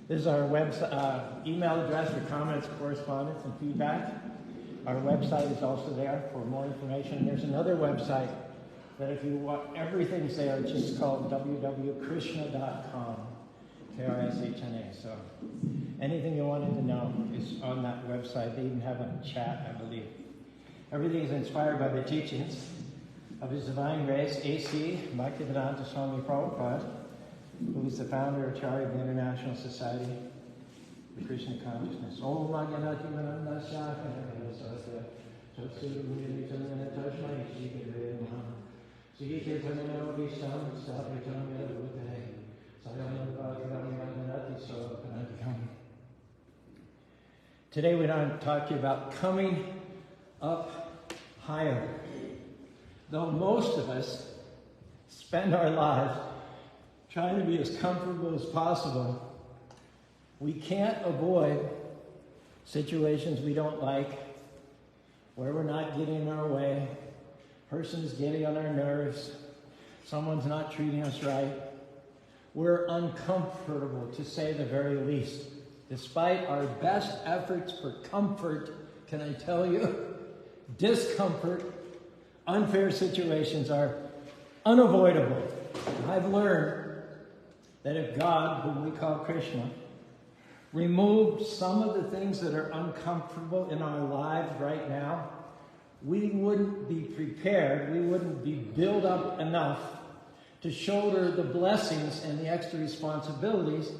This is our website, email address for comments, correspondence, and feedback. Our website is also there for more information. There's another website that if you want, everything's there. It's just called www.krishna.com, K-R-S-H-N-A. So anything you wanted to know is on that website. They even have a chat, I believe. Everything is inspired by the teachings of His Divine Grace, A.C. Bhaktivedanta Swami Prabhupada, who is the founder and chair of the International Society for Krishna Consciousness. Om Maganati Manandasya Kanakasasya Chatsuru Tasmai Shikare Maha Sita Tamina Visham Sapitam Yadute Sayam Maganati Sokanakam. Today we're going to talk to you about coming up higher. Though most of us spend our lives trying to be as comfortable as possible, we can't avoid situations we don't like, where we're not getting in our way, person's getting on our nerves, someone's not treating us right. We're uncomfortable, to say the very least. Despite our best efforts for comfort, can I tell you, discomfort, unfair situations are unavoidable. I've learned that if God, whom we call Krishna, removed some of the things that are uncomfortable in our lives right now, we wouldn't be prepared, we wouldn't be built up enough to shoulder the blessings and the extra responsibilities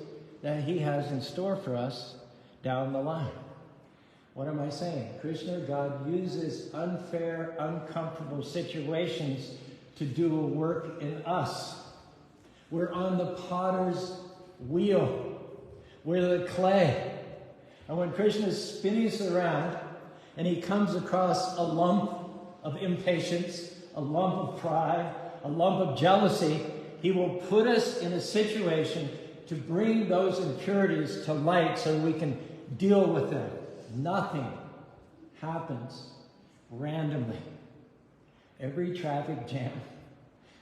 that He has in store for us down the line. What am I saying? Krishna, God, uses unfair, uncomfortable situations to do a work in us. We're on the potter's wheel. We're the clay. And when Krishna spins around and He comes across a lump of impatience, a lump of pride, a lump of jealousy, He will put us in a situation to bring those impurities to light so we can deal with them. Nothing happens randomly. Every traffic jam,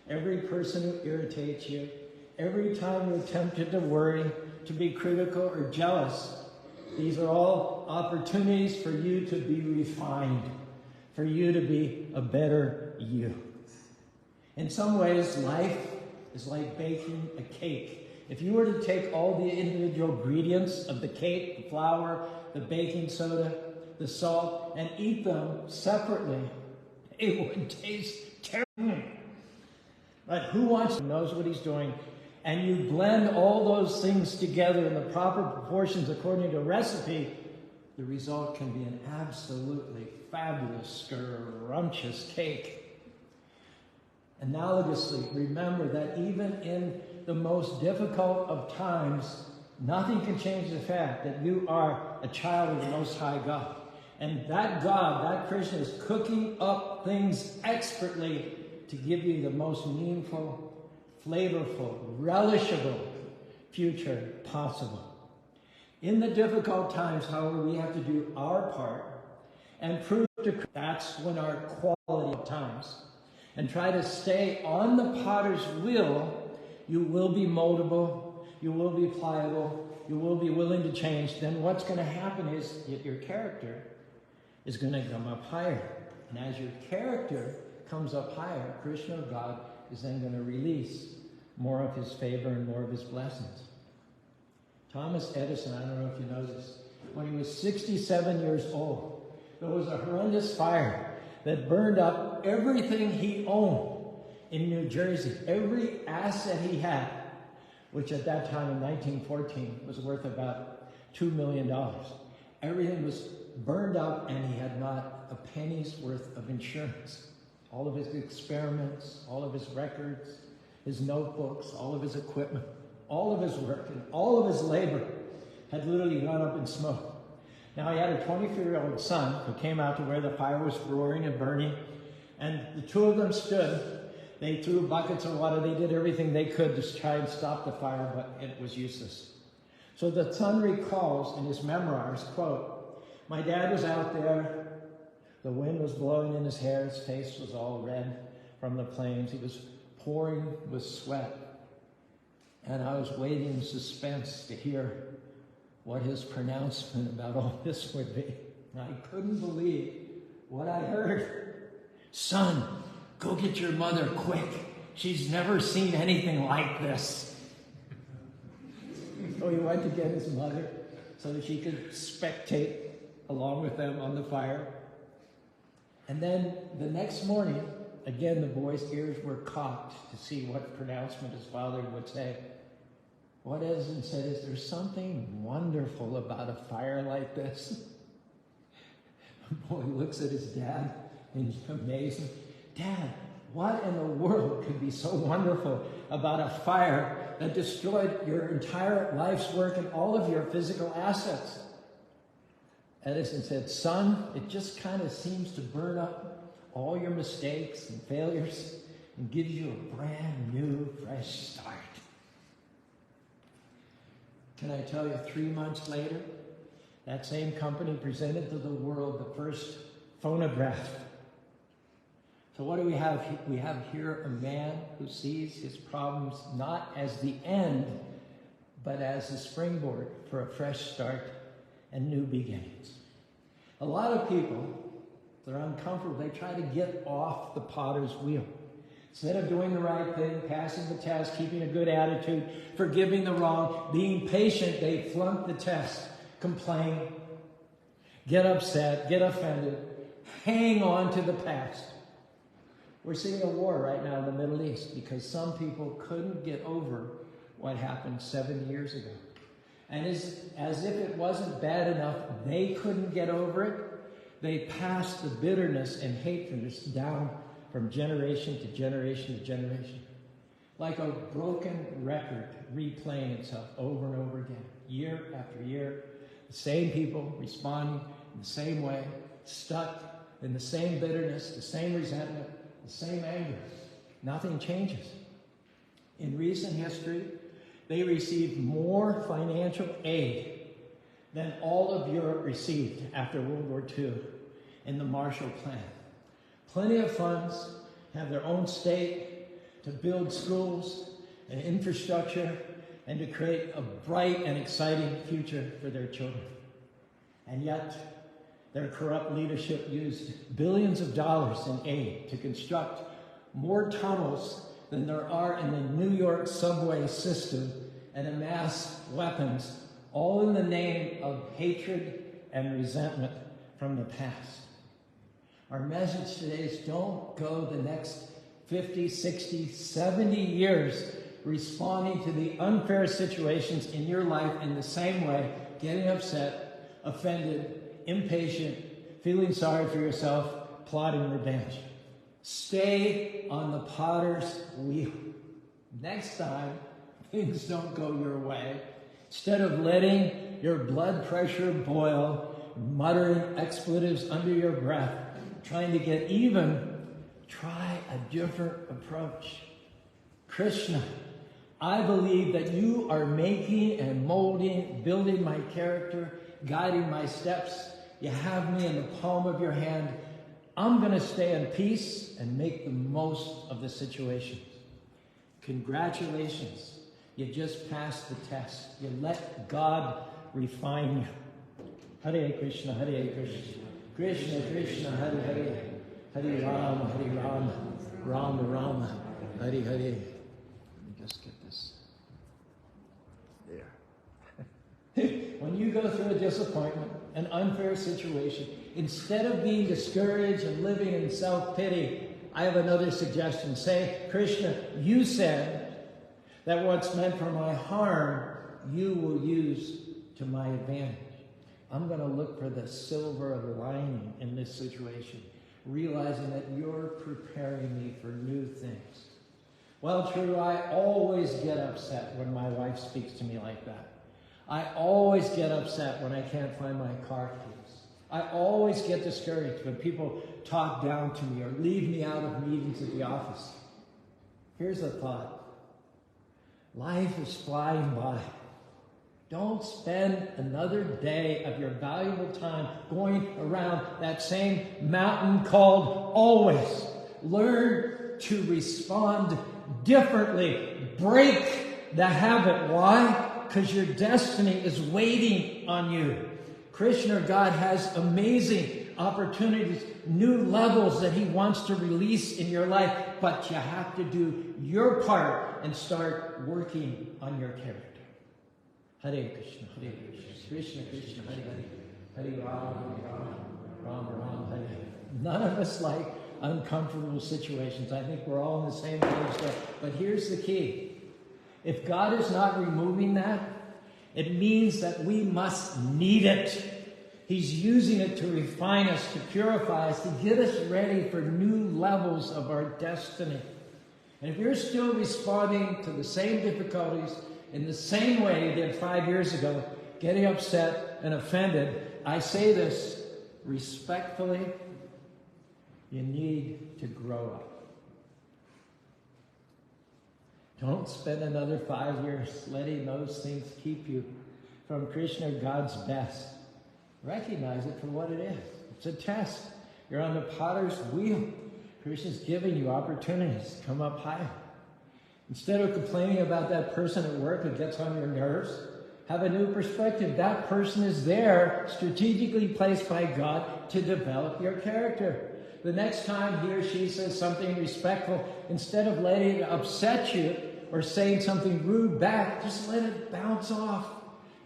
every person who irritates you, every time you're tempted to worry, to be critical or jealous, these are all opportunities for you to be refined, for you to be a better you. In some ways, life is like baking a cake. If you were to take all the individual ingredients of the cake, the flour, the baking soda, the salt, and eat them separately, it would taste terrible. But who wants to knows what he's doing, and you blend all those things together in the proper proportions according to a recipe, the result can be an absolutely fabulous, scrumptious cake. Analogously, remember that even in the most difficult of times, nothing can change the fact that you are a child of the Most High God. And that God, that Krishna, is cooking up things expertly to give you the most meaningful, flavorful, relishable future possible. In the difficult times, however, we have to do our part and prove to Krishna. That's when our quality of times. And try to stay on the potter's wheel. You will be moldable, you will be pliable, you will be willing to change. Then what's going to happen is that your character is going to come up higher. And as your character comes up higher, Krishna, God, is then going to release more of His favor and more of His blessings. Thomas Edison, I don't know if you know this, when he was 67 years old, there was a horrendous fire that burned up everything he owned in New Jersey, every asset he had, which at that time in 1914 was worth about $2 million. Everything was burned up and he had not a penny's worth of insurance. All of his experiments, all of his records, his notebooks, all of his equipment, all of his work, and all of his labor had literally gone up in smoke. Now he had a 24-year-old son who came out to where the fire was roaring and burning, and the two of them stood. They threw buckets of water. They did everything they could to try and stop the fire, but it was useless. So the son recalls in his memoirs, quote, "My dad was out there. The wind was blowing in his hair. His face was all red from the flames. He was pouring with sweat. And I was waiting in suspense to hear what his pronouncement about all this would be. I couldn't believe what I heard. Son, go get your mother quick. She's never seen anything like this. So he went to get his mother so that she could spectate along with them on the fire. And then the next morning, again, the boy's ears were cocked to see what pronouncement his father would say. What Edison said is, there's something wonderful about a fire like this. The boy looks at his dad and he's amazed. Dad, what in the world could be so wonderful about a fire that destroyed your entire life's work and all of your physical assets? Edison said, son, it just kind of seems to burn up all your mistakes and failures and gives you a brand new, fresh start. Can I tell you, 3 months later, that same company presented to the world the first phonograph. So what do we have? We have here a man who sees his problems not as the end, but as a springboard for a fresh start and new beginnings. A lot of people, they're uncomfortable. They try to get off the potter's wheel. Instead of doing the right thing, passing the test, keeping a good attitude, forgiving the wrong, being patient, they flunk the test, complain, get upset, get offended, hang on to the past. We're seeing a war right now in the Middle East because some people couldn't get over what happened 7 years ago. And as if it wasn't bad enough, they couldn't get over it. They passed the bitterness and hatredness down from generation to generation to generation. Like a broken record replaying itself over and over again, year after year. The same people responding in the same way, stuck in the same bitterness, the same resentment, the same anger. Nothing changes. In recent history, they received more financial aid than all of Europe received after World War II in the Marshall Plan. Plenty of funds, have their own state to build schools and infrastructure and to create a bright and exciting future for their children. And yet, their corrupt leadership used billions of dollars in aid to construct more tunnels than there are in the New York subway system and amass weapons, all in the name of hatred and resentment from the past. Our message today is don't go the next 50, 60, 70 years responding to the unfair situations in your life in the same way, getting upset, offended, impatient, feeling sorry for yourself, plotting revenge. Stay on the potter's wheel. Next time things don't go your way, instead of letting your blood pressure boil, muttering expletives under your breath, trying to get even, try a different approach. Krishna, I believe that you are making and molding, building my character, guiding my steps. You have me in the palm of your hand. I'm going to stay in peace and make the most of the situation. Congratulations. You just passed the test. You let God refine you. Hare Krishna, Hare Krishna. Krishna, Krishna, Hare Hare. Hare Rama, Rama Rama, Hare Hare. Let me just get this. There. When you go through a disappointment, an unfair situation, instead of being discouraged and living in self-pity, I have another suggestion. Say, Krishna, you said that what's meant for my harm, you will use to my advantage. I'm going to look for the silver lining in this situation, realizing that you're preparing me for new things. Well, true, I always get upset when my wife speaks to me like that. I always get upset when I can't find my car keys. I always get discouraged when people talk down to me or leave me out of meetings at the office. Here's a thought. Life is flying by. Don't spend another day of your valuable time going around that same mountain called always. Learn to respond differently. Break the habit. Why? because your destiny is waiting on you. Krishna, God, has amazing opportunities, new levels that he wants to release in your life, but you have to do your part and start working on your character. Hare Krishna, Hare Krishna, Krishna Krishna, Hare Hare, Hare Rama, Rama Rama, Hare Hare. None of us like uncomfortable situations. I think we're all on the same page there. But here's the key. If God is not removing that, it means that we must need it. He's using it to refine us, to purify us, to get us ready for new levels of our destiny. And if you're still responding to the same difficulties in the same way you did 5 years ago, getting upset and offended, I say this respectfully, you need to grow up. Don't spend another 5 years letting those things keep you from Krishna, God's best. Recognize it for what it is. It's a test. You're on the potter's wheel. Krishna's giving you opportunities to come up higher. Instead of complaining about that person at work who gets on your nerves, have a new perspective. That person is there, strategically placed by God to develop your character. The next time he or she says something respectful, instead of letting it upset you or saying something rude back, just let it bounce off.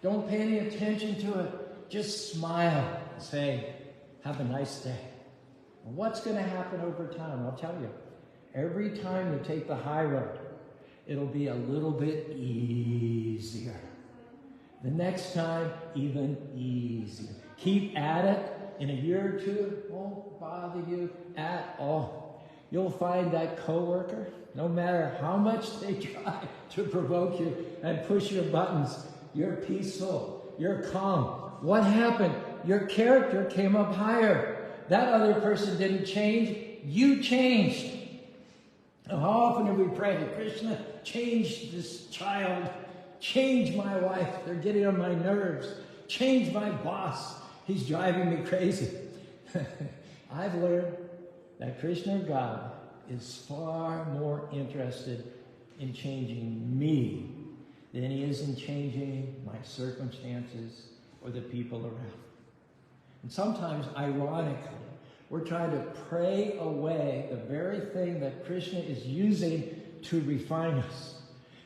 Don't pay any attention to it. Just smile and say, have a nice day. And what's going to happen over time? I'll tell you. Every time you take the high road, it'll be a little bit easier. The next time, even easier. Keep at it. In a year or two, it won't bother you at all. You'll find that coworker, no matter how much they try to provoke you and push your buttons, you're peaceful, you're calm. What happened? Your character came up higher. That other person didn't change. You changed. Now, how often have we prayed, Krishna, change this child, change my wife, they're getting on my nerves, change my boss, he's driving me crazy. I've learned that Krishna, God, is far more interested in changing me than he is in changing my circumstances or the people around. And sometimes, ironically, we're trying to pray away the very thing that Krishna is using to refine us.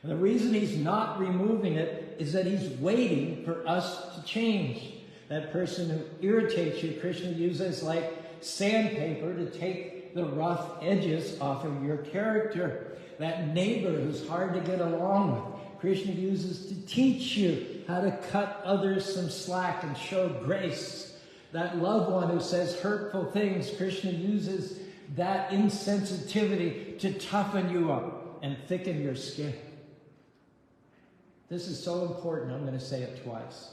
And the reason he's not removing it is that he's waiting for us to change. That person who irritates you, Krishna uses like sandpaper to take the rough edges off of your character. That neighbor who's hard to get along with, Krishna uses to teach you how to cut others some slack and show grace. That loved one who says hurtful things, Krishna uses that insensitivity to toughen you up and thicken your skin. This is so important, I'm going to say it twice.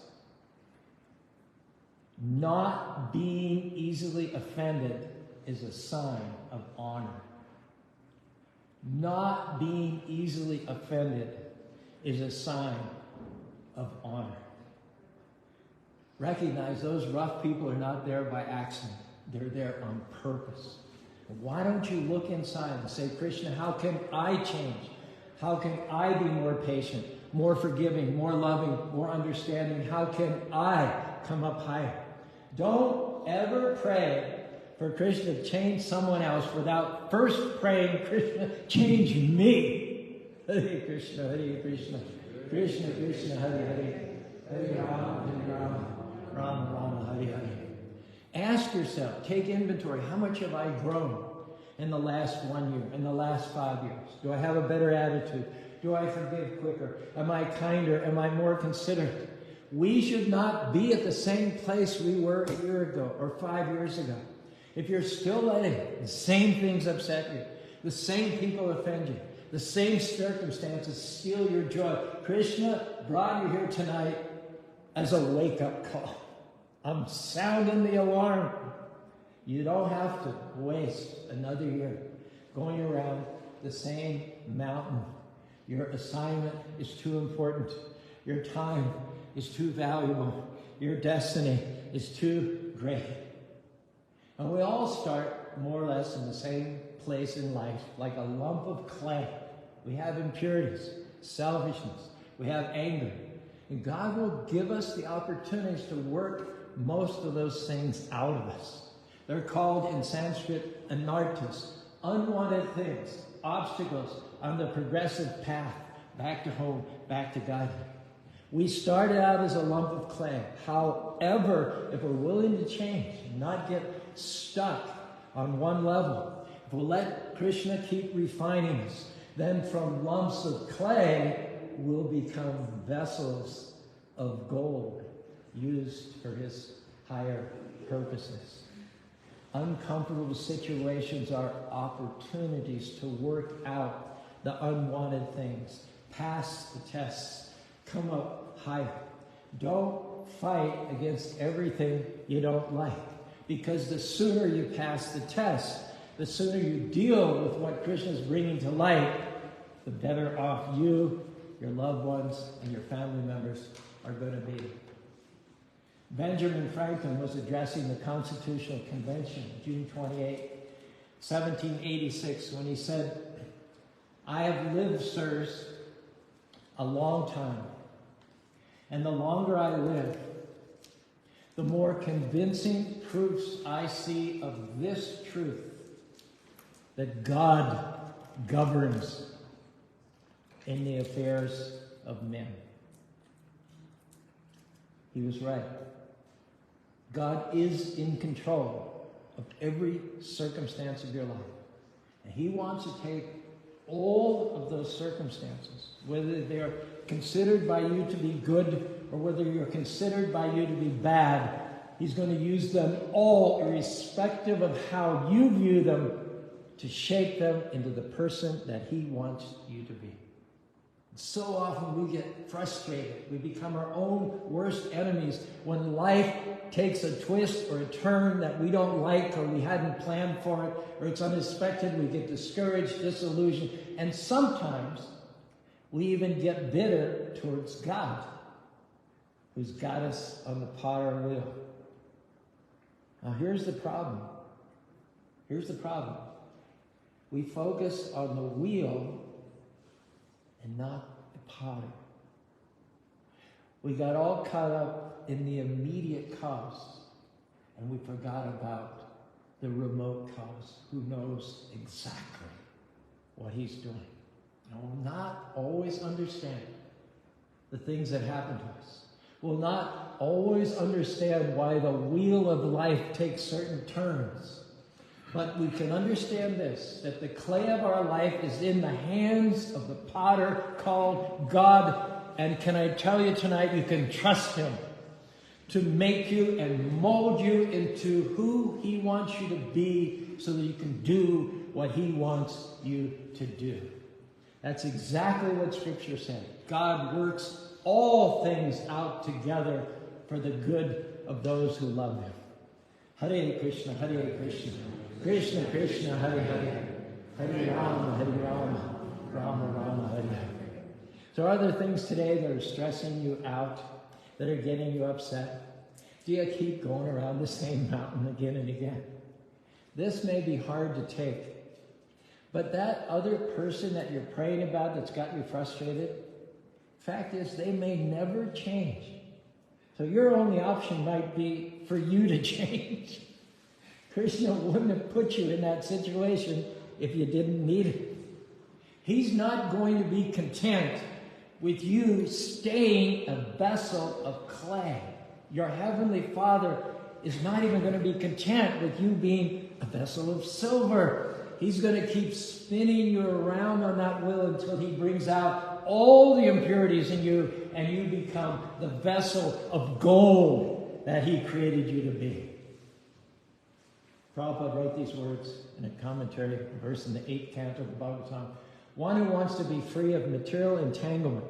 Not being easily offended is a sign of honor. Not being easily offended is a sign of honor. Recognize those rough people are not there by accident. They're there on purpose. Why don't you look inside and say, Krishna, how can I change? How can I be more patient, more forgiving, more loving, more understanding? How can I come up higher? Don't ever pray for Krishna to change someone else without first praying, Krishna, change me. Hare Krishna, Hare Krishna, Krishna Krishna, Hare Hare, Hare Rama, Hare Rama, Rama Rama, Hare Hare. Ask yourself, take inventory. How much have I grown in the last 1 year, in the last 5 years? Do I have a better attitude? Do I forgive quicker? Am I kinder? Am I more considerate? We should not be at the same place we were a year ago or 5 years ago. If you're still letting the same things upset you, the same people offend you, the same circumstances steal your joy, Krishna brought you here tonight as a wake-up call. I'm sounding the alarm. You don't have to waste another year going around the same mountain. Your assignment is too important. Your time is too valuable. Your destiny is too great. And we all start more or less in the same place in life, like a lump of clay. We have impurities, selfishness, we have anger. And God will give us the opportunities to work most of those things out of us. They're called in Sanskrit anarthas, unwanted things, obstacles on the progressive path, back to home, back to God. We started out as a lump of clay. However, if we're willing to change, not get stuck on one level, if we'll let Krishna keep refining us, then from lumps of clay, we'll become vessels of gold used for his higher purposes. Uncomfortable situations are opportunities to work out the unwanted things, pass the tests, come up higher. Don't fight against everything you don't like, because the sooner you pass the test, the sooner you deal with what Krishna is bringing to light, the better off you, your loved ones, and your family members are going to be. Benjamin Franklin was addressing the Constitutional Convention, June 28, 1786, when he said, "I have lived, sirs, a long time, and the longer I live, the more convincing proofs I see of this truth, that God governs in the affairs of men." He was right. God is in control of every circumstance of your life. And he wants to take all of those circumstances, whether they're considered by you to be good or whether you're considered by you to be bad, he's going to use them all, irrespective of how you view them, to shape them into the person that he wants you to be. So often we get frustrated. We become our own worst enemies when life takes a twist or a turn that we don't like, or we hadn't planned for it, or it's unexpected. We get discouraged, disillusioned, and sometimes we even get bitter towards God, who's got us on the potter wheel. Now here's the problem. Here's the problem. We focus on the wheel and not the potter. We got all caught up in the immediate cause, and we forgot about the remote cause, who knows exactly what he's doing. And will not always understand the things that happen to us. Will not always understand why the wheel of life takes certain turns. But we can understand this, that the clay of our life is in the hands of the potter called God. And can I tell you tonight, you can trust him to make you and mold you into who he wants you to be, so that you can do what he wants you to do. That's exactly what Scripture said. God works all things out together for the good of those who love him. Hare Krishna, Hare Krishna. Krishna Krishna, Hare Hare. Hare Rama, Hare Rama. Rama Rama, Hare Hare. So are there things today that are stressing you out, that are getting you upset? Do you keep going around the same mountain again and again? This may be hard to take, but that other person that you're praying about that's got you frustrated, fact is they may never change. So your only option might be for you to change. Krishna wouldn't have put you in that situation if you didn't need it. He's not going to be content with you staying a vessel of clay. Your Heavenly Father is not even going to be content with you being a vessel of silver. He's going to keep spinning you around on that wheel until he brings out all the impurities in you and you become the vessel of gold that he created you to be. Prabhupada wrote these words in a commentary, a verse in the 8th canto of the Bhagavatam. One who wants to be free of material entanglement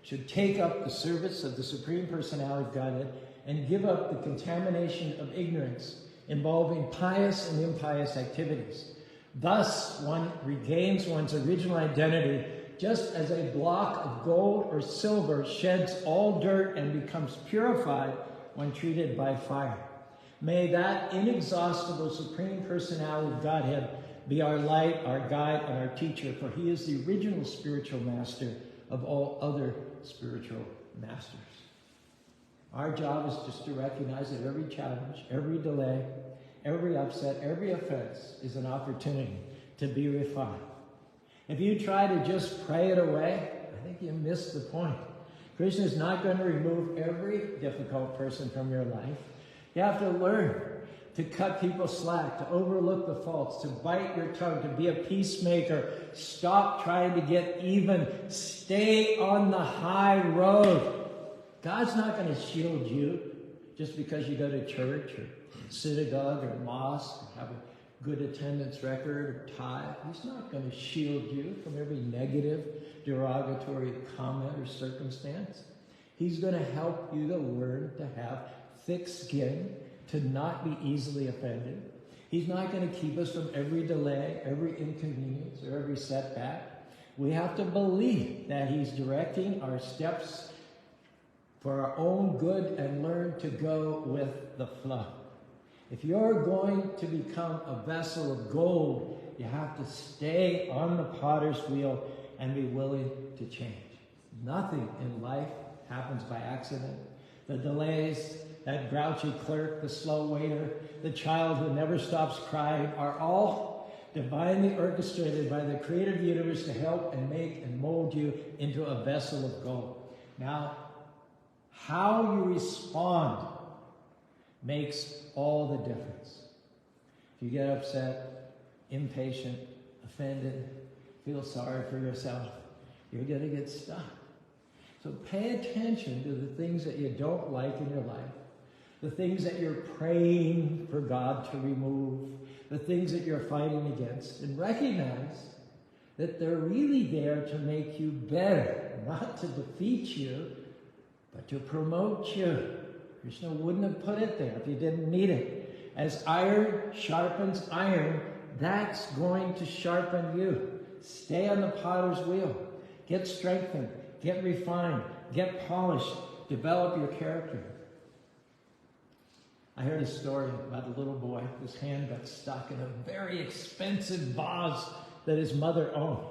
should take up the service of the Supreme Personality of Godhead and give up the contamination of ignorance involving pious and impious activities. Thus, one regains one's original identity, just as a block of gold or silver sheds all dirt and becomes purified when treated by fire. May that inexhaustible Supreme Personality of Godhead be our light, our guide, and our teacher, for he is the original spiritual master of all other spiritual masters. Our job is just to recognize that every challenge, every delay, every upset, every offense is an opportunity to be refined. If you try to just pray it away, I think you missed the point. Krishna is not going to remove every difficult person from your life. You have to learn to cut people slack, to overlook the faults, to bite your tongue, to be a peacemaker. Stop trying to get even. Stay on the high road. God's not going to shield you just because you go to church or synagogue or mosque, or have a good attendance record or tithe. He's not going to shield you from every negative, derogatory comment or circumstance. He's going to help you to learn to have thick skin, to not be easily offended. He's not going to keep us from every delay, every inconvenience, or every setback. We have to believe that he's directing our steps for our own good and learn to go with the flow. If you're going to become a vessel of gold, you have to stay on the potter's wheel and be willing to change. Nothing in life happens by accident. The delays, that grouchy clerk, the slow waiter, the child who never stops crying are all divinely orchestrated by the creative universe to help and make and mold you into a vessel of gold. Now, how you respond makes all the difference. If you get upset, impatient, offended, feel sorry for yourself, you're going to get stuck. So pay attention to the things that you don't like in your life, the things that you're praying for God to remove, the things that you're fighting against, and recognize that they're really there to make you better, not to defeat you, but to promote you. Krishna wouldn't have put it there if you didn't need it. As iron sharpens iron, that's going to sharpen you. Stay on the potter's wheel. Get strengthened. Get refined. Get polished. Develop your character. I heard a story about a little boy whose hand got stuck in a very expensive vase that his mother owned.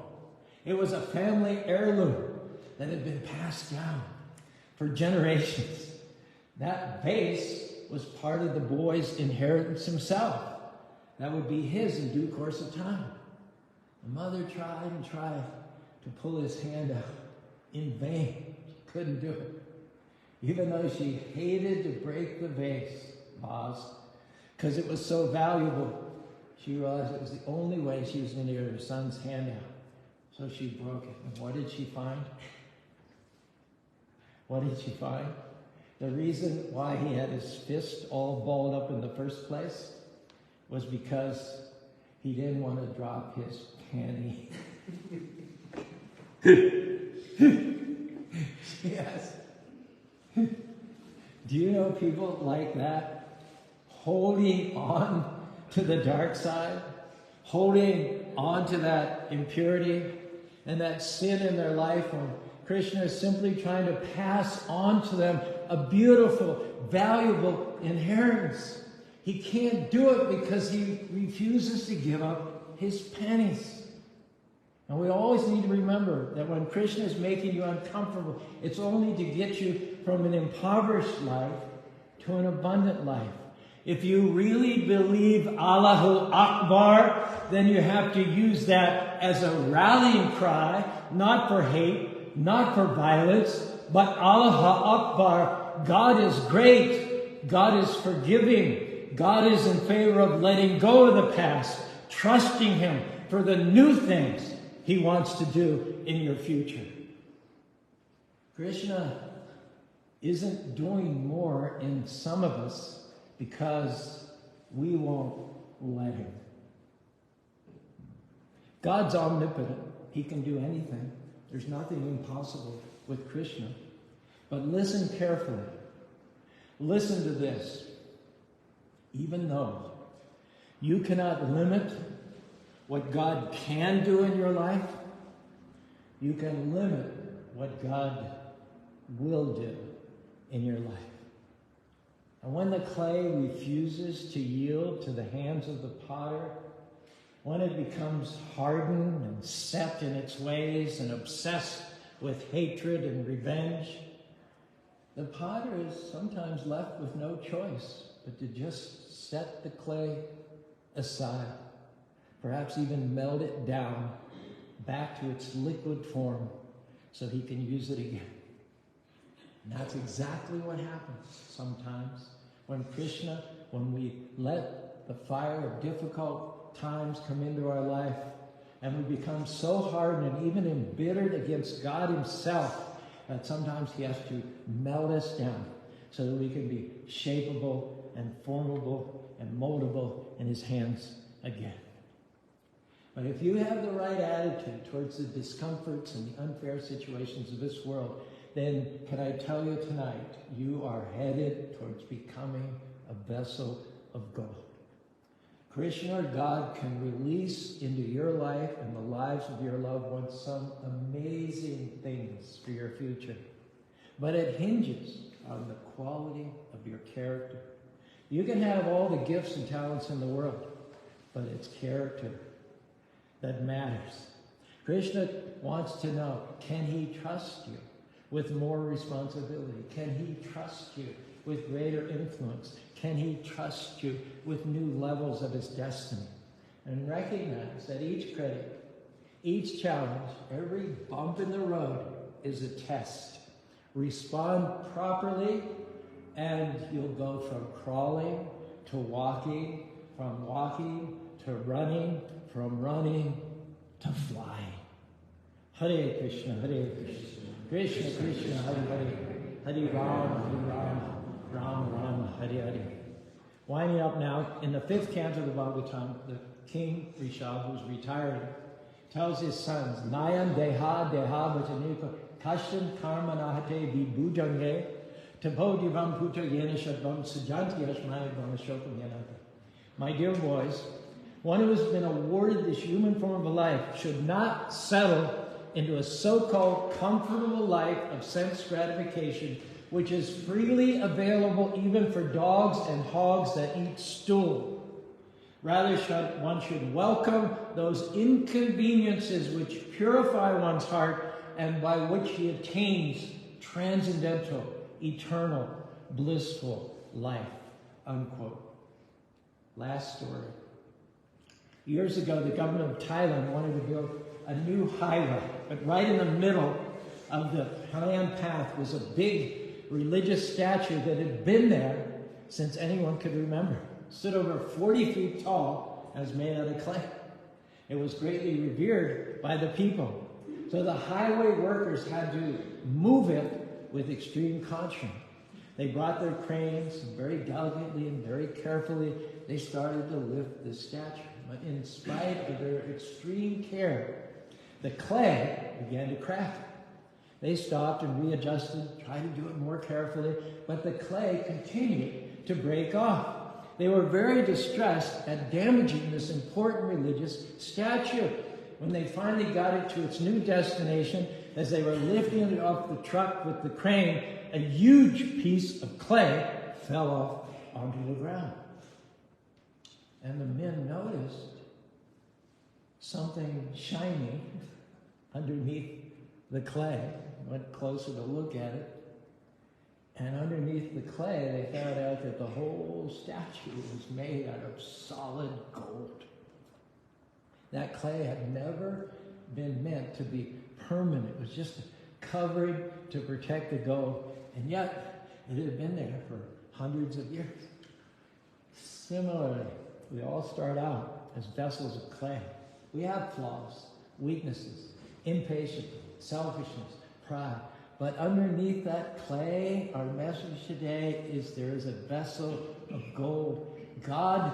It was a family heirloom that had been passed down for generations. That vase was part of the boy's inheritance himself. That would be his in due course of time. The mother tried and tried to pull his hand out. In vain. She couldn't do it. Even though she hated to break the vase, because it was so valuable, she realized it was the only way she was going to get her son's hand out. So she broke it. And what did she find? What did she find? The reason why he had his fist all balled up in the first place was because he didn't want to drop his penny. Yes. Do you know people like that? Holding on to the dark side, holding on to that impurity and that sin in their life, when Krishna is simply trying to pass on to them a beautiful, valuable inheritance. He can't do it because he refuses to give up his pennies. And we always need to remember that when Krishna is making you uncomfortable, it's only to get you from an impoverished life to an abundant life. If you really believe Allahu Akbar, then you have to use that as a rallying cry, not for hate, not for violence, but Allahu Akbar. God is great. God is forgiving. God is in favor of letting go of the past, trusting him for the new things he wants to do in your future. Krishna isn't doing more in some of us because we won't let him. God's omnipotent. He can do anything. There's nothing impossible with Krishna. But listen carefully. Listen to this. Even though you cannot limit what God can do in your life, you can limit what God will do in your life. And when the clay refuses to yield to the hands of the potter, when it becomes hardened and set in its ways and obsessed with hatred and revenge, the potter is sometimes left with no choice but to just set the clay aside, perhaps even melt it down back to its liquid form so he can use it again. And that's exactly what happens sometimes when we let the fire of difficult times come into our life and we become so hardened and even embittered against God himself that sometimes he has to melt us down so that we can be shapeable and formable and moldable in his hands again. But if you have the right attitude towards the discomforts and the unfair situations of this world, then can I tell you tonight, you are headed towards becoming a vessel of gold. Krishna or God can release into your life and the lives of your loved ones some amazing things for your future. But it hinges on the quality of your character. You can have all the gifts and talents in the world, but it's character that matters. Krishna wants to know, can he trust you with more responsibility? Can he trust you with greater influence? Can he trust you with new levels of his destiny? And recognize that each critic, each challenge, every bump in the road is a test. Respond properly, and you'll go from crawling to walking, from walking to running, from running to flying. Hare Krishna, Hare Krishna, Krishna Krishna, Hare Hare, Hare Ram, Ram Ram, Hare Hare. Winding up now, in the 5th canto of the Bhagavatam, the king Rishabh, who's retiring, tells his sons, Nayam deha bhajanika kashtan karma nahate vibhujange tapodivam puta yena shadvam sajanti ashmaya bhamashokam yananta. My dear boys, one who has been awarded this human form of life should not settle into a so-called comfortable life of sense gratification, which is freely available even for dogs and hogs that eat stool. Rather, one should welcome those inconveniences which purify one's heart and by which he attains transcendental, eternal, blissful life. Unquote. Last story. Years ago, the government of Thailand wanted to build a new highway, but right in the middle of the Highland path was a big religious statue that had been there since anyone could remember. It stood over 40 feet tall and was made out of clay. It was greatly revered by the people. So the highway workers had to move it with extreme caution. They brought their cranes and very delicately and very carefully they started to lift the statue. But in spite of their extreme care, the clay began to crack. They stopped and readjusted, tried to do it more carefully, but the clay continued to break off. They were very distressed at damaging this important religious statue. When they finally got it to its new destination, as they were lifting it off the truck with the crane, a huge piece of clay fell off onto the ground. And the men noticed something shiny underneath the clay, went closer to look at it, and underneath the clay they found out that the whole statue was made out of solid gold. That clay had never been meant to be permanent. It was just covering to protect the gold, and yet it had been there for hundreds of years. Similarly, we all start out as vessels of clay. We have flaws, weaknesses, impatience, selfishness, pride. But underneath that clay, our message today is there is a vessel of gold. God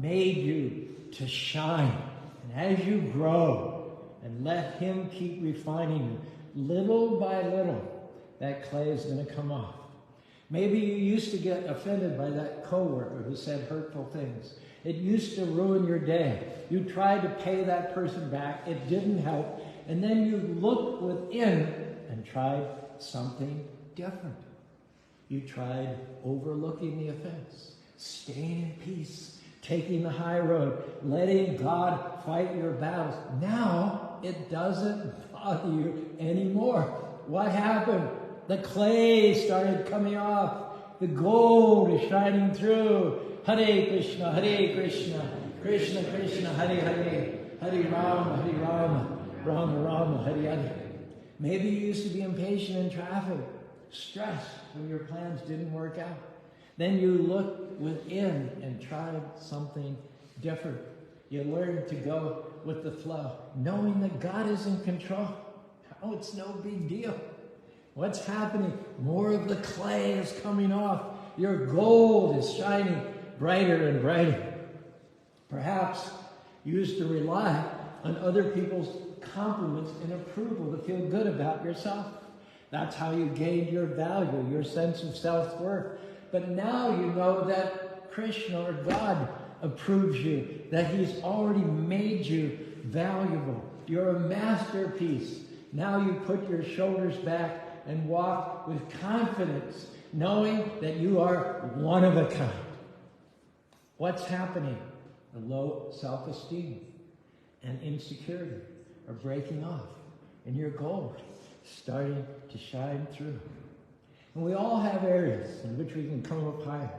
made you to shine. And as you grow and let him keep refining you, little by little, that clay is going to come off. Maybe you used to get offended by that coworker who said hurtful things. It used to ruin your day. You tried to pay that person back. It didn't help. And then you looked within and tried something different. You tried overlooking the offense, staying in peace, taking the high road, letting God fight your battles. Now it doesn't bother you anymore. What happened? The clay started coming off. The gold is shining through. Hare Krishna, Krishna Krishna, Hare Hare, Hare Rama, Rama Rama, Hare Hare. Maybe you used to be impatient in traffic, stressed when your plans didn't work out. Then you looked within and tried something different. You learned to go with the flow, knowing that God is in control. Oh, it's no big deal. What's happening? More of the clay is coming off. Your gold is shining brighter and brighter. Perhaps you used to rely on other people's compliments and approval to feel good about yourself. That's how you gained your value, your sense of self-worth. But now you know that Krishna or God approves you, that He's already made you valuable. You're a masterpiece. Now you put your shoulders back and walk with confidence, knowing that you are one of a kind. What's happening? The low self-esteem and insecurity are breaking off, and your gold is starting to shine through. And we all have areas in which we can come up higher.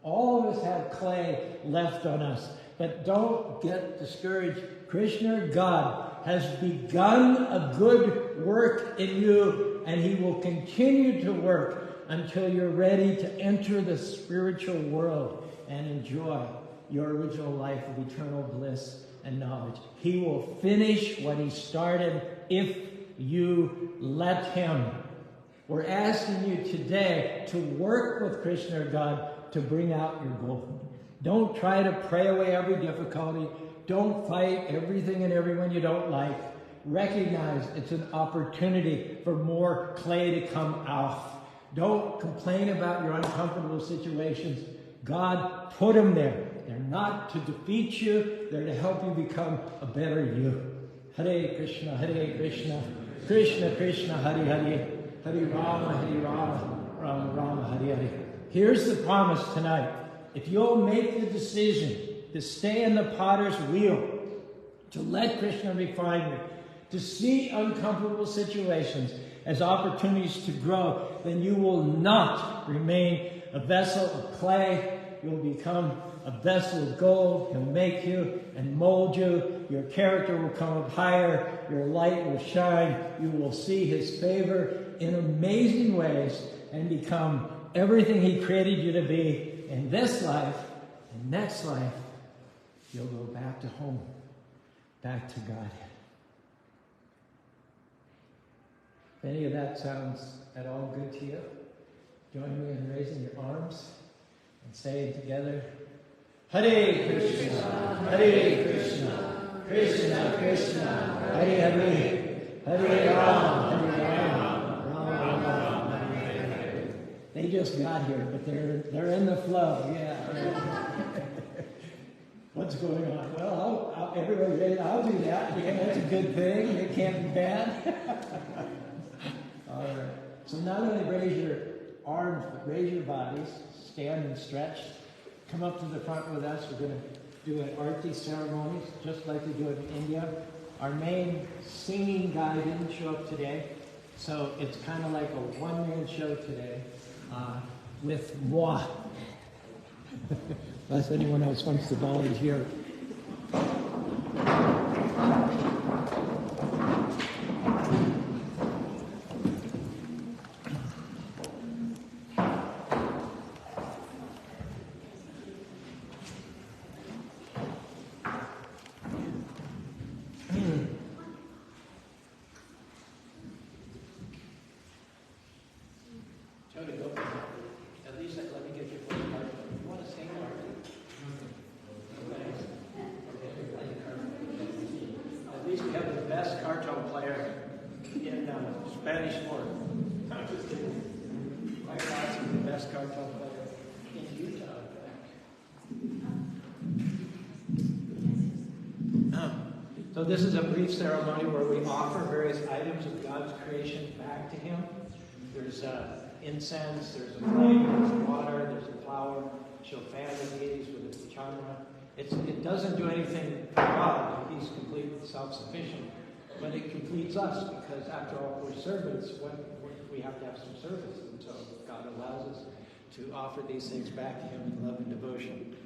All of us have clay left on us, but don't get discouraged. Krishna, God, has begun a good work in you, and He will continue to work until you're ready to enter the spiritual world and enjoy your original life of eternal bliss and knowledge. He will finish what He started if you let Him. We're asking you today to work with Krishna, God, to bring out your gold. Don't try to pray away every difficulty. Don't fight everything and everyone you don't like. Recognize it's an opportunity for more clay to come off. Don't complain about your uncomfortable situations. God put them there. They're not to defeat you. They're to help you become a better you. Hare Krishna, Krishna Krishna, Hare Hare, Hare Rama, Rama Rama, Hare Hare. Here's the promise tonight. If you'll make the decision to stay in the potter's wheel, to let Krishna refine you, to see uncomfortable situations as opportunities to grow, then you will not remain a vessel of clay. You'll become a vessel of gold. He'll make you and mold you. Your character will come up higher. Your light will shine. You will see His favor in amazing ways and become everything He created you to be in this life and next life. You'll go back to home, back to Godhead. If any of that sounds at all good to you, join me in raising your arms and saying together, Hare Krishna, Krishna Krishna, Hare Hare, Hare Rama, Rama Rama, Hare Hare. They just got here, but they're in the flow. Yeah. What's going on? Well, everyone, I'll do that. Yeah, that's a good thing. It can't be bad. All right. So not only raise your arms, but raise your bodies. Stand and stretch. Come up to the front with us. We're going to do an arti ceremony, just like we do it in India. Our main singing guy didn't show up today, so it's kind of like a one-man show today with moi. Unless anyone else wants to volunteer. At least let me get your first part. You want to sing or? At least we have the best carton player in Spanish sport. I'm just kidding. My class is the best carton player in Utah, in fact. So this is a brief ceremony where we offer various items of God's creation back to Him. There's incense, there's a flame, there's water, there's a flower. She'll fan the deities with a chandra. It doesn't do anything for God. He's completely self-sufficient. But it completes us because, after all, we're servants. What we have to have some service. And so God allows us to offer these things back to Him in love and devotion.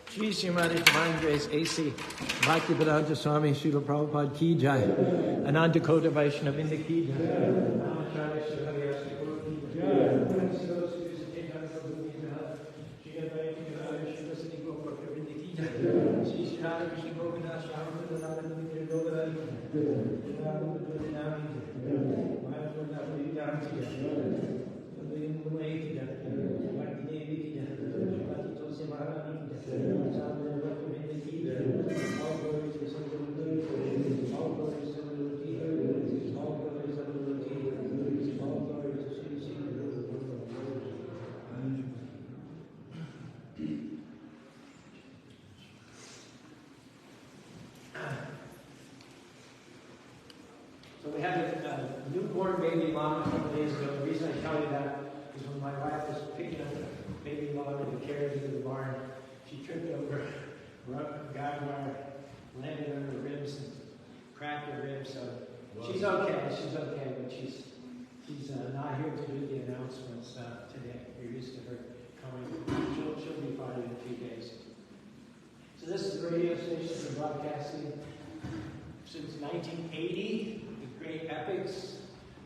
Shri Srimati Divine Grace A.C. Bhaktivedanta Swami Srila Prabhupada Ki Jai. Ananta Kota Vaishnava Vrinda Ki Jai. Namacharya Shri Hare So we had a newborn baby llama a couple days ago. The reason I tell you that is when my wife was picking up the baby llama to carry it to the barn, she tripped over a guide wire, landed on her ribs and cracked her ribs. So she's okay, but she's not here to do the announcements today. You're used to her coming. She'll be fine in a few days. So this is the radio station that's been broadcasting since 1980. Great epics,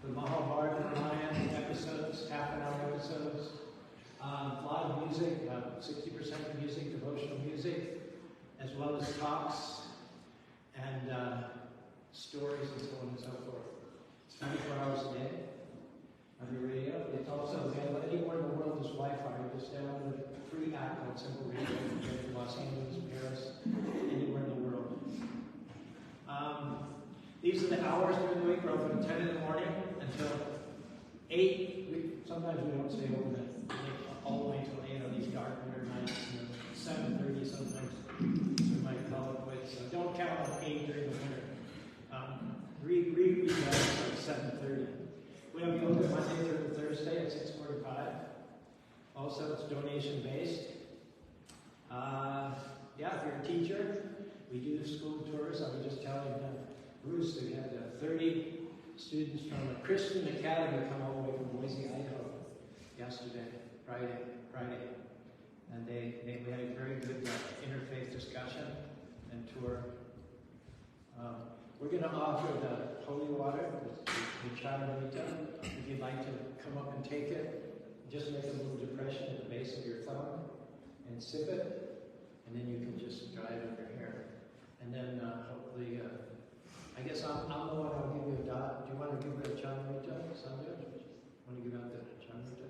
the Mahabharata Ramayana episodes, half-an-hour episodes, a lot of music, 60% music, devotional music, as well as talks and stories and so on and so forth. It's 24 hours a day on your radio. It's also available anywhere in the world. There's Wi-Fi. You just download a free app called Simple Radio from Los Angeles, Paris, anywhere in the world. These are the hours during the week. We're open 10 in the morning until 8. Sometimes we don't stay open all the way until 8 on these dark winter nights. 7:30 sometimes we might call it quits. So don't count on 8 during the winter. Read at 7:30. We'll be open Monday through Thursday at 6:45. Also, it's donation based. If you're a teacher, we do school tours. I was just telling Bruce, we had 30 students from a Christian academy come all the way from Boise, Idaho yesterday, Friday. And we had a very good interfaith discussion and tour. We're going to offer the holy water, the Charamrita. If you'd like to come up and take it, just make a little depression at the base of your thumb and sip it, and then you can just dry it on your hair. And then hopefully, I guess I'm the one who'll give you a dot. Do you want to give her a Charamrita, Sandhya? Want to give out the Charamrita?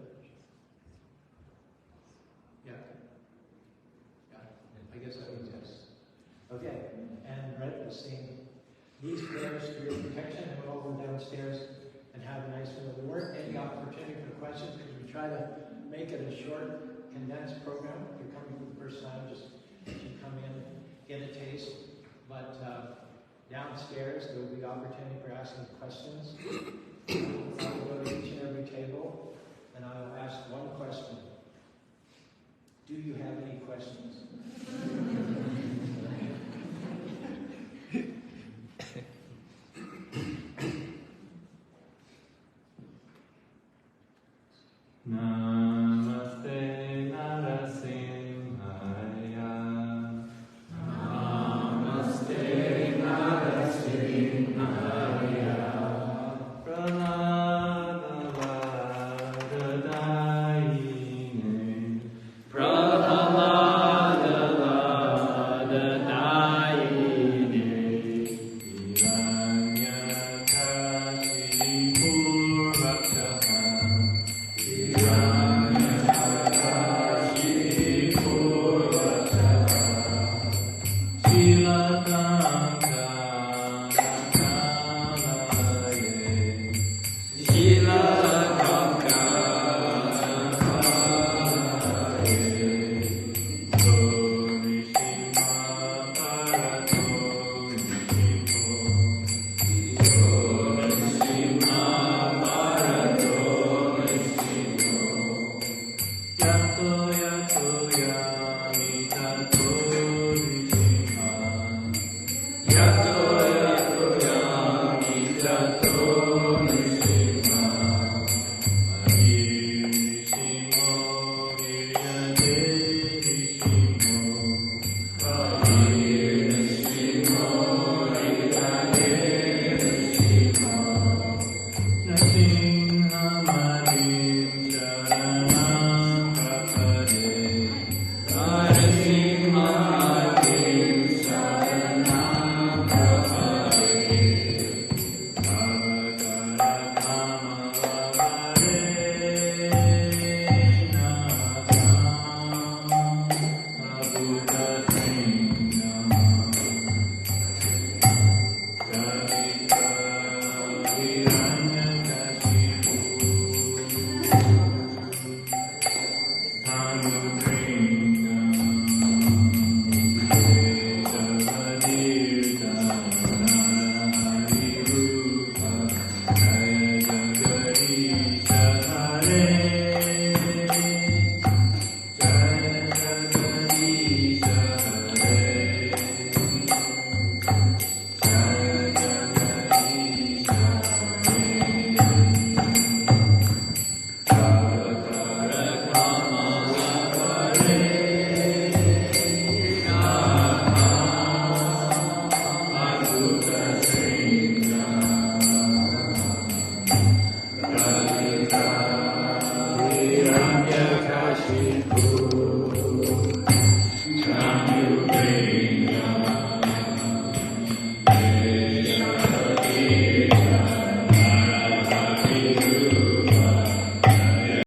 Yeah. I guess that means yes. Okay, and right at the same. These prayers for your protection, and we'll all go downstairs and have a nice meal. There weren't any opportunity for questions because we try to make it a short, condensed program. If you're coming for the first time, just come in, get a taste. But downstairs, there will be opportunity for asking questions. I will go to each and every table, and I will ask one question. Do you have any questions? Namaste Narasimhaya. Namaste Narasimhaya. Prahlada Vardadayine. Prahlada Caru.